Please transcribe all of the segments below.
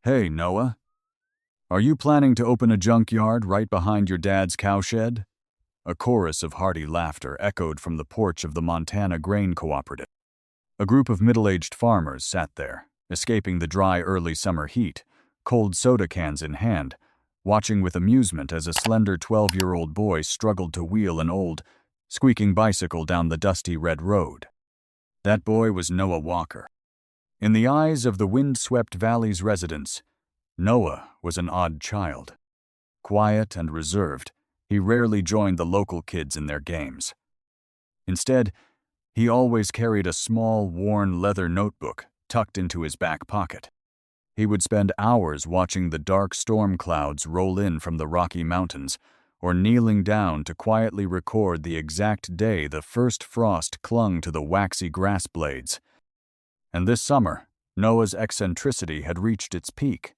Hey, Noah. Are you planning to open a junkyard right behind your dad's cowshed? A chorus of hearty laughter echoed from the porch of the Montana Grain Cooperative. A group of middle-aged farmers sat there, escaping the dry early summer heat, cold soda cans in hand, watching with amusement as a slender 12-year-old boy struggled to wheel an old, squeaking bicycle down the dusty red road. That boy was Noah Walker. In the eyes of the wind-swept valley's residents, Noah was an odd child. Quiet and reserved, he rarely joined the local kids in their games. Instead, he always carried a small, worn leather notebook tucked into his back pocket. He would spend hours watching the dark storm clouds roll in from the Rocky Mountains, or kneeling down to quietly record the exact day the first frost clung to the waxy grass blades. And this summer, Noah's eccentricity had reached its peak.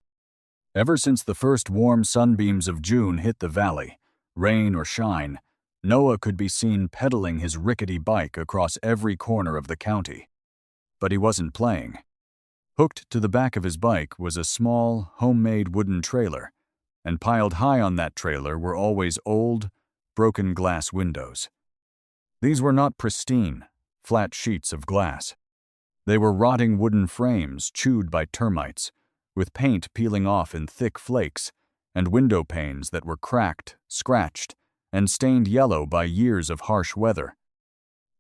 Ever since the first warm sunbeams of June hit the valley, rain or shine, Noah could be seen pedaling his rickety bike across every corner of the county. But he wasn't playing. Hooked to the back of his bike was a small, homemade wooden trailer, and piled high on that trailer were always old, broken glass windows. These were not pristine, flat sheets of glass. They were rotting wooden frames chewed by termites, with paint peeling off in thick flakes, and window panes that were cracked, scratched, and stained yellow by years of harsh weather.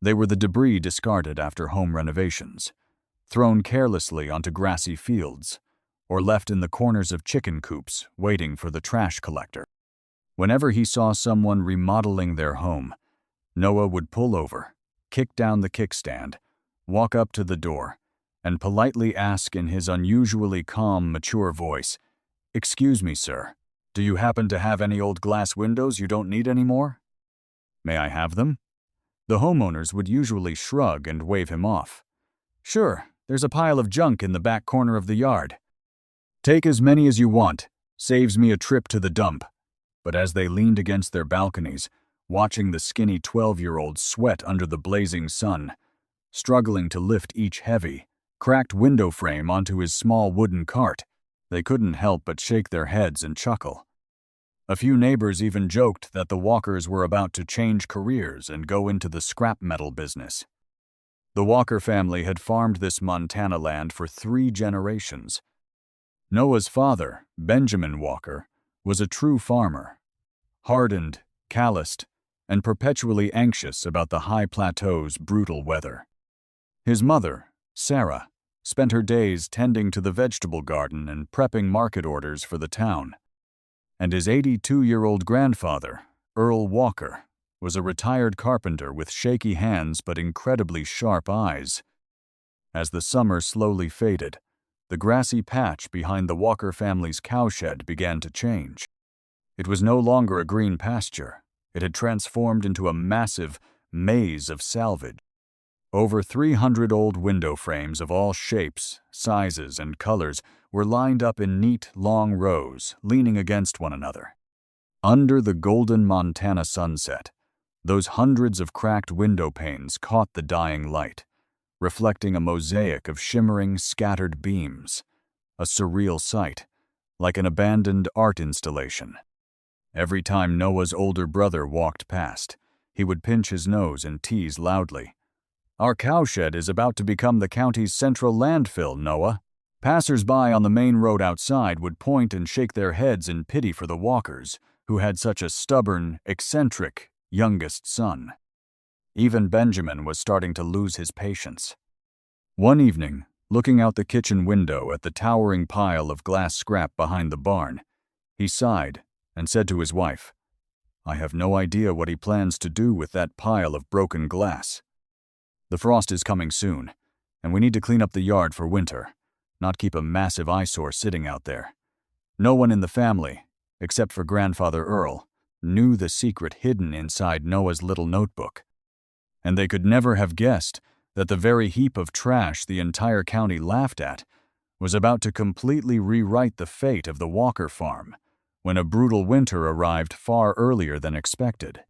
They were the debris discarded after home renovations, thrown carelessly onto grassy fields, or left in the corners of chicken coops waiting for the trash collector. Whenever he saw someone remodeling their home, Noah would pull over, kick down the kickstand, walk up to the door, and politely ask in his unusually calm, mature voice, "Excuse me, sir, do you happen to have any old glass windows you don't need anymore?" "May I have them?" The homeowners would usually shrug and wave him off. "Sure, there's a pile of junk in the back corner of the yard. Take as many as you want, saves me a trip to the dump." But as they leaned against their balconies, watching the skinny 12-year-old sweat under the blazing sun, struggling to lift each heavy, cracked window frame onto his small wooden cart, they couldn't help but shake their heads and chuckle. A few neighbors even joked that the Walkers were about to change careers and go into the scrap metal business. The Walker family had farmed this Montana land for 3 generations. Noah's father, Benjamin Walker, was a true farmer, hardened, calloused, and perpetually anxious about the high plateau's brutal weather. His mother, Sarah, spent her days tending to the vegetable garden and prepping market orders for the town. And his 82-year-old grandfather, Earl Walker, was a retired carpenter with shaky hands but incredibly sharp eyes. As the summer slowly faded, the grassy patch behind the Walker family's cowshed began to change. It was no longer a green pasture. It had transformed into a massive maze of salvage. Over 300 old window frames of all shapes, sizes, and colors were lined up in neat, long rows, leaning against one another. Under the golden Montana sunset, those hundreds of cracked window panes caught the dying light, reflecting a mosaic of shimmering, scattered beams, a surreal sight, like an abandoned art installation. Every time Noah's older brother walked past, he would pinch his nose and tease loudly, "Our cowshed is about to become the county's central landfill, Noah." Passers-by on the main road outside would point and shake their heads in pity for the Walkers, who had such a stubborn, eccentric, youngest son. Even Benjamin was starting to lose his patience. One evening, looking out the kitchen window at the towering pile of glass scrap behind the barn, he sighed and said to his wife, "I have no idea what he plans to do with that pile of broken glass. The frost is coming soon, and we need to clean up the yard for winter, not keep a massive eyesore sitting out there." No one in the family, except for Grandfather Earl, knew the secret hidden inside Noah's little notebook. And they could never have guessed that the very heap of trash the entire county laughed at was about to completely rewrite the fate of the Walker farm when a brutal winter arrived far earlier than expected.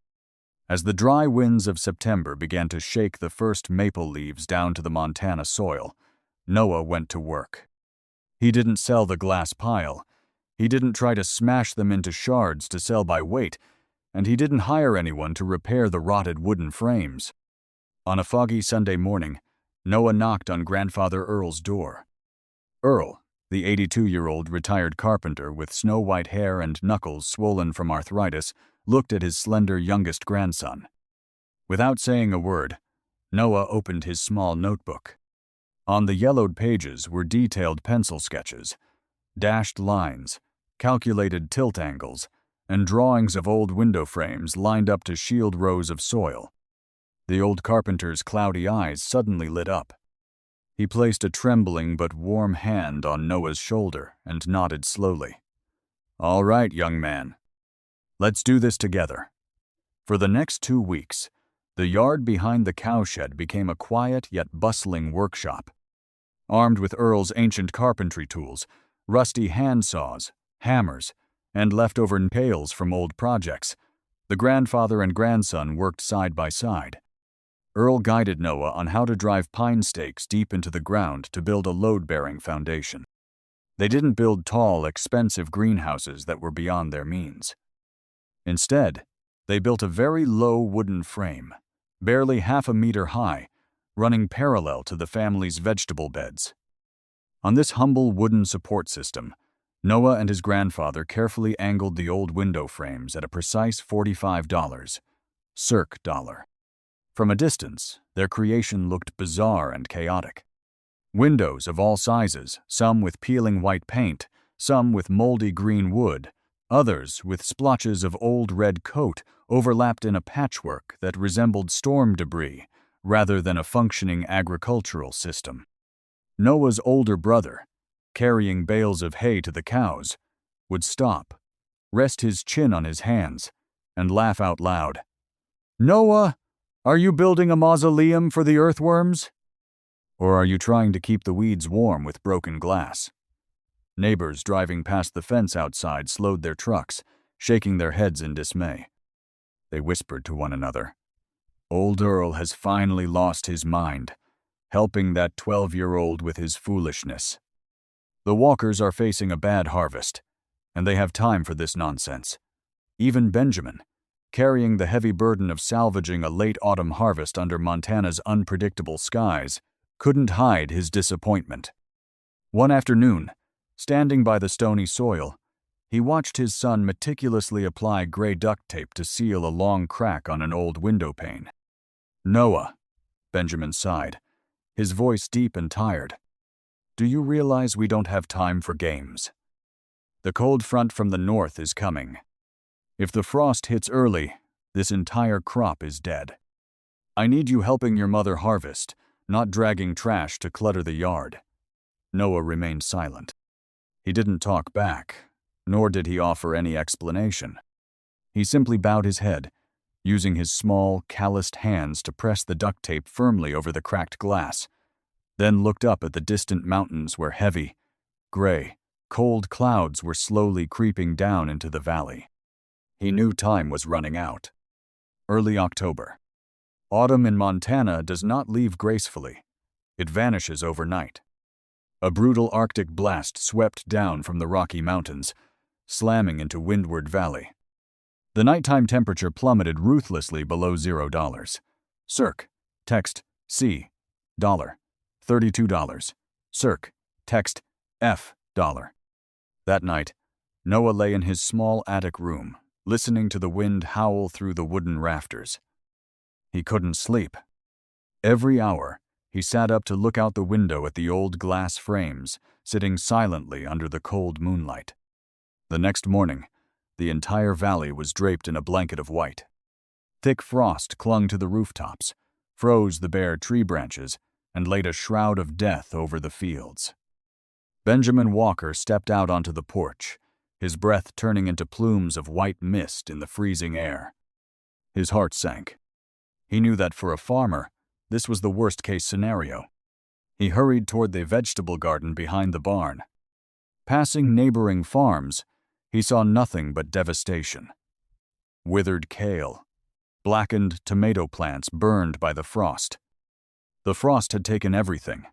As the dry winds of September began to shake the first maple leaves down to the Montana soil, Noah went to work. He didn't sell the glass pile. He didn't try to smash them into shards to sell by weight, and he didn't hire anyone to repair the rotted wooden frames. On a foggy Sunday morning, Noah knocked on Grandfather Earl's door. Earl, the 82-year-old retired carpenter with snow-white hair and knuckles swollen from arthritis, looked at his slender youngest grandson. Without saying a word, Noah opened his small notebook. On the yellowed pages were detailed pencil sketches, dashed lines, calculated tilt angles, and drawings of old window frames lined up to shield rows of soil. The old carpenter's cloudy eyes suddenly lit up. He placed a trembling but warm hand on Noah's shoulder and nodded slowly. "All right, young man. Let's do this together." For the next 2 weeks, the yard behind the cowshed became a quiet yet bustling workshop. Armed with Earl's ancient carpentry tools, rusty hand saws, hammers, and leftover pails from old projects, the grandfather and grandson worked side by side. Earl guided Noah on how to drive pine stakes deep into the ground to build a load-bearing foundation. They didn't build tall, expensive greenhouses that were beyond their means. Instead, they built a very low wooden frame, barely half a meter high, running parallel to the family's vegetable beds. On this humble wooden support system, Noah and his grandfather carefully angled the old window frames at a precise $45, circ dollar. From a distance, their creation looked bizarre and chaotic. Windows of all sizes, some with peeling white paint, some with moldy green wood, others with splotches of old red coat overlapped in a patchwork that resembled storm debris rather than a functioning agricultural system. Noah's older brother, carrying bales of hay to the cows, would stop, rest his chin on his hands, and laugh out loud. "Noah, are you building a mausoleum for the earthworms? Or are you trying to keep the weeds warm with broken glass?" Neighbors driving past the fence outside slowed their trucks, shaking their heads in dismay. They whispered to one another, "Old Earl has finally lost his mind, helping that 12-year-old with his foolishness. The Walkers are facing a bad harvest, and they have time for this nonsense." Even Benjamin, carrying the heavy burden of salvaging a late autumn harvest under Montana's unpredictable skies, couldn't hide his disappointment. One afternoon, standing by the stony soil, he watched his son meticulously apply gray duct tape to seal a long crack on an old window pane. "Noah," Benjamin sighed, his voice deep and tired, "do you realize we don't have time for games? The cold front from the north is coming. If the frost hits early, this entire crop is dead. I need you helping your mother harvest, not dragging trash to clutter the yard." Noah remained silent. He didn't talk back, nor did he offer any explanation. He simply bowed his head, using his small, calloused hands to press the duct tape firmly over the cracked glass, then looked up at the distant mountains where heavy, gray, cold clouds were slowly creeping down into the valley. He knew time was running out. Early October. Autumn in Montana does not leave gracefully. It vanishes overnight. A brutal Arctic blast swept down from the Rocky Mountains, slamming into Windward Valley. The nighttime temperature plummeted ruthlessly below $0. Circ. Text. C. $. $32. Circ. Text. F. $. That night, Noah lay in his small attic room, listening to the wind howl through the wooden rafters. He couldn't sleep. Every hour, he sat up to look out the window at the old glass frames, sitting silently under the cold moonlight. The next morning, the entire valley was draped in a blanket of white. Thick frost clung to the rooftops, froze the bare tree branches, and laid a shroud of death over the fields. Benjamin Walker stepped out onto the porch, his breath turning into plumes of white mist in the freezing air. His heart sank. He knew that for a farmer, this was the worst-case scenario. He hurried toward the vegetable garden behind the barn. Passing neighboring farms, he saw nothing but devastation. Withered kale, blackened tomato plants burned by the frost. The frost had taken everything.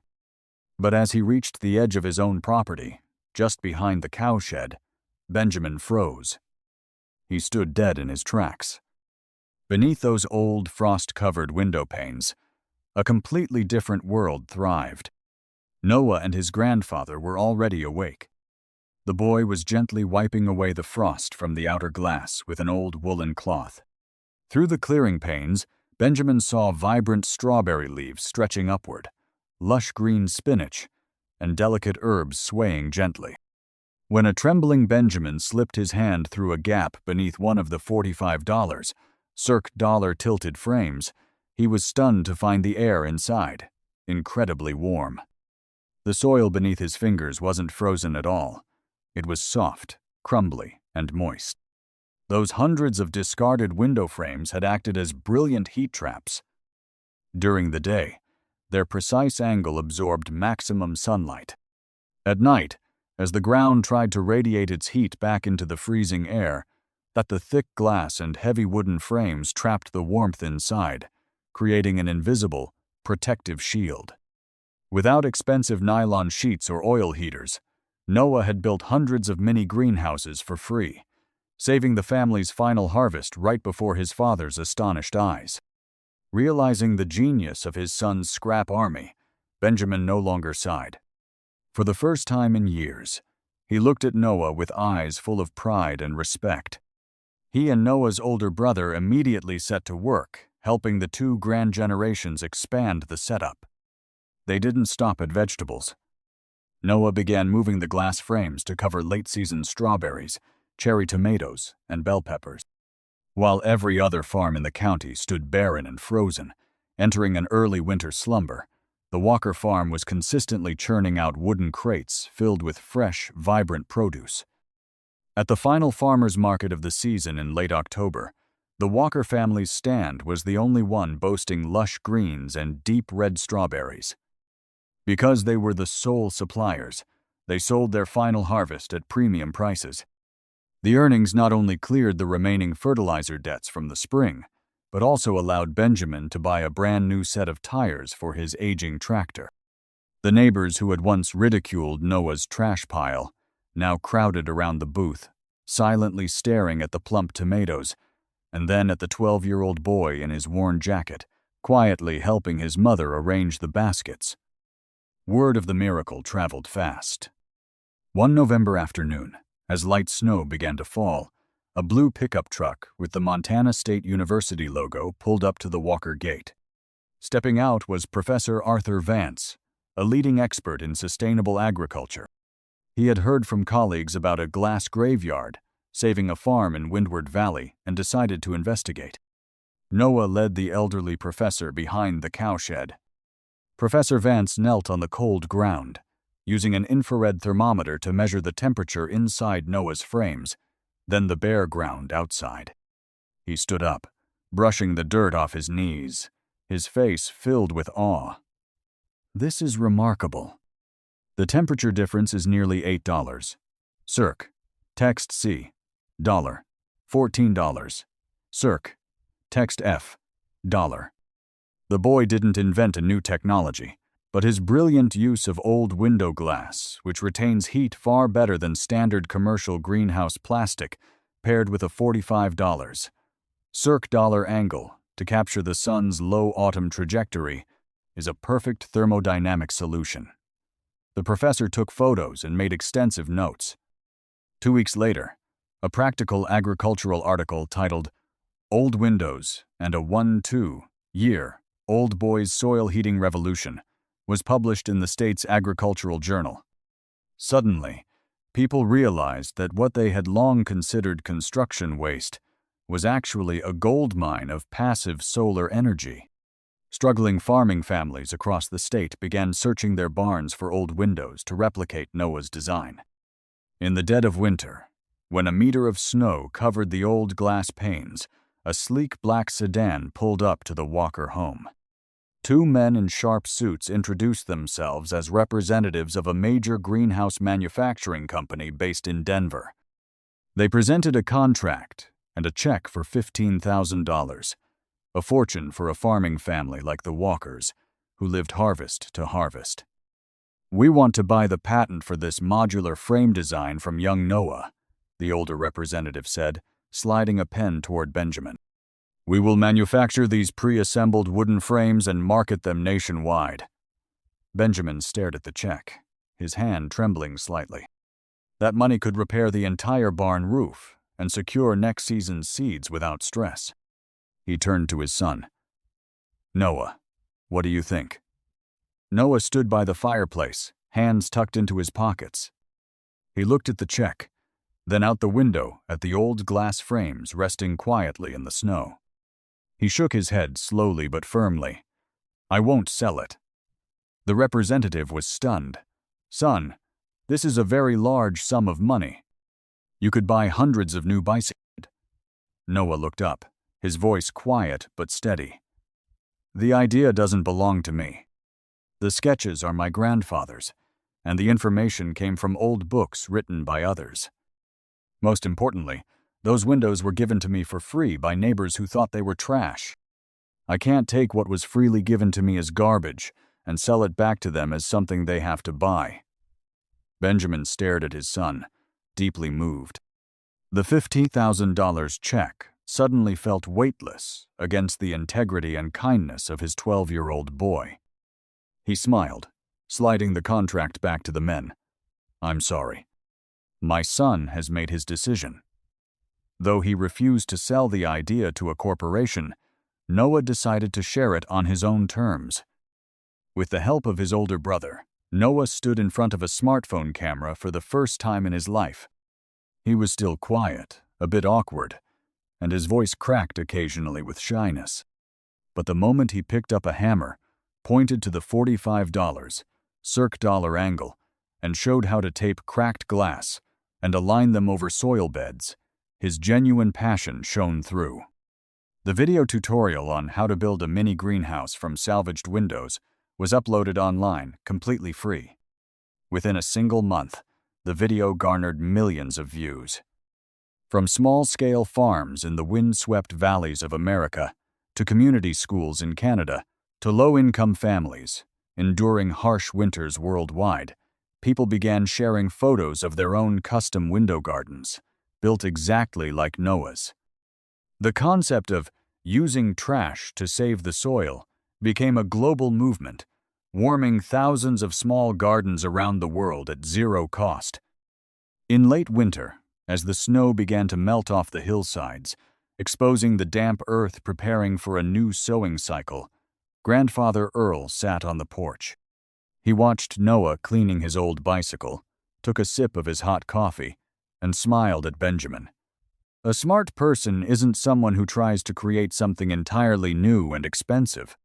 But as he reached the edge of his own property, just behind the cowshed, Benjamin froze. He stood dead in his tracks. Beneath those old, frost-covered window panes, a completely different world thrived. Noah and his grandfather were already awake. The boy was gently wiping away the frost from the outer glass with an old woolen cloth. Through the clearing panes, Benjamin saw vibrant strawberry leaves stretching upward, lush green spinach, and delicate herbs swaying gently. When a trembling Benjamin slipped his hand through a gap beneath one of the $45 circ dollar-tilted frames, he was stunned to find the air inside incredibly warm. The soil beneath his fingers wasn't frozen at all. It was soft, crumbly, and moist. Those hundreds of discarded window frames had acted as brilliant heat traps. During the day, their precise angle absorbed maximum sunlight. At night, as the ground tried to radiate its heat back into the freezing air, the thick glass and heavy wooden frames trapped the warmth inside, creating an invisible, protective shield. Without expensive nylon sheets or oil heaters, Noah had built hundreds of mini greenhouses for free, saving the family's final harvest right before his father's astonished eyes. Realizing the genius of his son's scrap army, Benjamin no longer sighed. For the first time in years, he looked at Noah with eyes full of pride and respect. He and Noah's older brother immediately set to work, helping the two grand generations expand the setup. They didn't stop at vegetables. Noah began moving the glass frames to cover late-season strawberries, cherry tomatoes, and bell peppers. While every other farm in the county stood barren and frozen, entering an early winter slumber, the Walker farm was consistently churning out wooden crates filled with fresh, vibrant produce. At the final farmers' market of the season in late October, the Walker family's stand was the only one boasting lush greens and deep red strawberries. Because they were the sole suppliers, they sold their final harvest at premium prices. The earnings not only cleared the remaining fertilizer debts from the spring, but also allowed Benjamin to buy a brand new set of tires for his aging tractor. The neighbors who had once ridiculed Noah's trash pile now crowded around the booth, silently staring at the plump tomatoes, and then at the 12-year-old boy in his worn jacket, quietly helping his mother arrange the baskets. Word of the miracle traveled fast. One November afternoon, as light snow began to fall, a blue pickup truck with the Montana State University logo pulled up to the Walker gate. Stepping out was Professor Arthur Vance, a leading expert in sustainable agriculture. He had heard from colleagues about a glass graveyard saving a farm in Windward Valley and decided to investigate. Noah led the elderly professor behind the cowshed. Professor Vance knelt on the cold ground, using an infrared thermometer to measure the temperature inside Noah's frames, then the bare ground outside. He stood up, brushing the dirt off his knees, his face filled with awe. "This is remarkable. The temperature difference is nearly $8. Circ. Text C. $. $14. Circ. Text F. $. The boy didn't invent a new technology, but his brilliant use of old window glass, which retains heat far better than standard commercial greenhouse plastic, paired with a $45 circ dollar angle to capture the sun's low autumn trajectory, is a perfect thermodynamic solution. The professor took photos and made extensive notes. 2 weeks later, a practical agricultural article titled "Old Windows and a 1-2-Year Old Boy's Soil Heating Revolution" was published in the state's agricultural journal. Suddenly, people realized that what they had long considered construction waste was actually a gold mine of passive solar energy. Struggling farming families across the state began searching their barns for old windows to replicate Noah's design. In the dead of winter, when a meter of snow covered the old glass panes, a sleek black sedan pulled up to the Walker home. 2 men in sharp suits introduced themselves as representatives of a major greenhouse manufacturing company based in Denver. They presented a contract and a check for $15,000, a fortune for a farming family like the Walkers, who lived harvest to harvest. "We want to buy the patent for this modular frame design from young Noah," the older representative said, sliding a pen toward Benjamin. "We will manufacture these pre-assembled wooden frames and market them nationwide." Benjamin stared at the check, his hand trembling slightly. That money could repair the entire barn roof and secure next season's seeds without stress. He turned to his son. "Noah, what do you think?" Noah stood by the fireplace, hands tucked into his pockets. He looked at the check, then out the window at the old glass frames resting quietly in the snow. He shook his head slowly but firmly. "I won't sell it." The representative was stunned. "Son, this is a very large sum of money. You could buy hundreds of new bicycles." Noah looked up, his voice quiet but steady. "The idea doesn't belong to me. The sketches are my grandfather's, and the information came from old books written by others. Most importantly, those windows were given to me for free by neighbors who thought they were trash. I can't take what was freely given to me as garbage and sell it back to them as something they have to buy." Benjamin stared at his son, deeply moved. The $50,000 check suddenly felt weightless against the integrity and kindness of his 12-year-old boy. He smiled, sliding the contract back to the men. "I'm sorry. My son has made his decision." Though he refused to sell the idea to a corporation, Noah decided to share it on his own terms. With the help of his older brother, Noah stood in front of a smartphone camera for the first time in his life. He was still quiet, a bit awkward, and his voice cracked occasionally with shyness. But the moment he picked up a hammer, pointed to the $45 circ dollar angle, and showed how to tape cracked glass and align them over soil beds, his genuine passion shone through. The video tutorial on how to build a mini greenhouse from salvaged windows was uploaded online, completely free. Within a single month, the video garnered millions of views. From small-scale farms in the wind-swept valleys of America, to community schools in Canada, to low-income families, enduring harsh winters worldwide, people began sharing photos of their own custom window gardens, built exactly like Noah's. The concept of using trash to save the soil became a global movement, warming thousands of small gardens around the world at zero cost. In late winter, as the snow began to melt off the hillsides, exposing the damp earth preparing for a new sowing cycle, Grandfather Earl sat on the porch. He watched Noah cleaning his old bicycle, took a sip of his hot coffee, and smiled at Benjamin. A smart person isn't someone who tries to create something entirely new and expensive.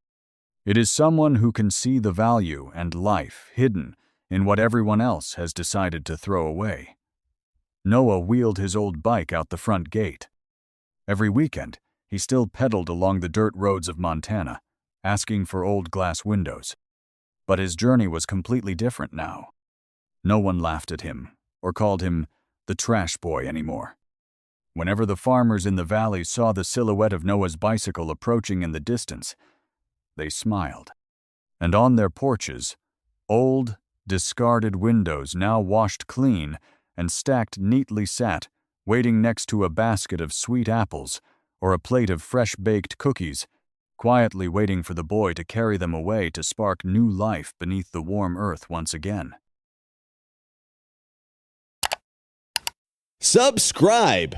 It is someone who can see the value and life hidden in what everyone else has decided to throw away. Noah wheeled his old bike out the front gate. Every weekend, he still pedaled along the dirt roads of Montana, asking for old glass windows. But his journey was completely different now. No one laughed at him or called him the trash boy anymore. Whenever the farmers in the valley saw the silhouette of Noah's bicycle approaching in the distance, they smiled. And on their porches, old, discarded windows now washed clean and stacked neatly sat, waiting next to a basket of sweet apples or a plate of fresh-baked cookies, quietly waiting for the boy to carry them away to spark new life beneath the warm earth once again. Subscribe.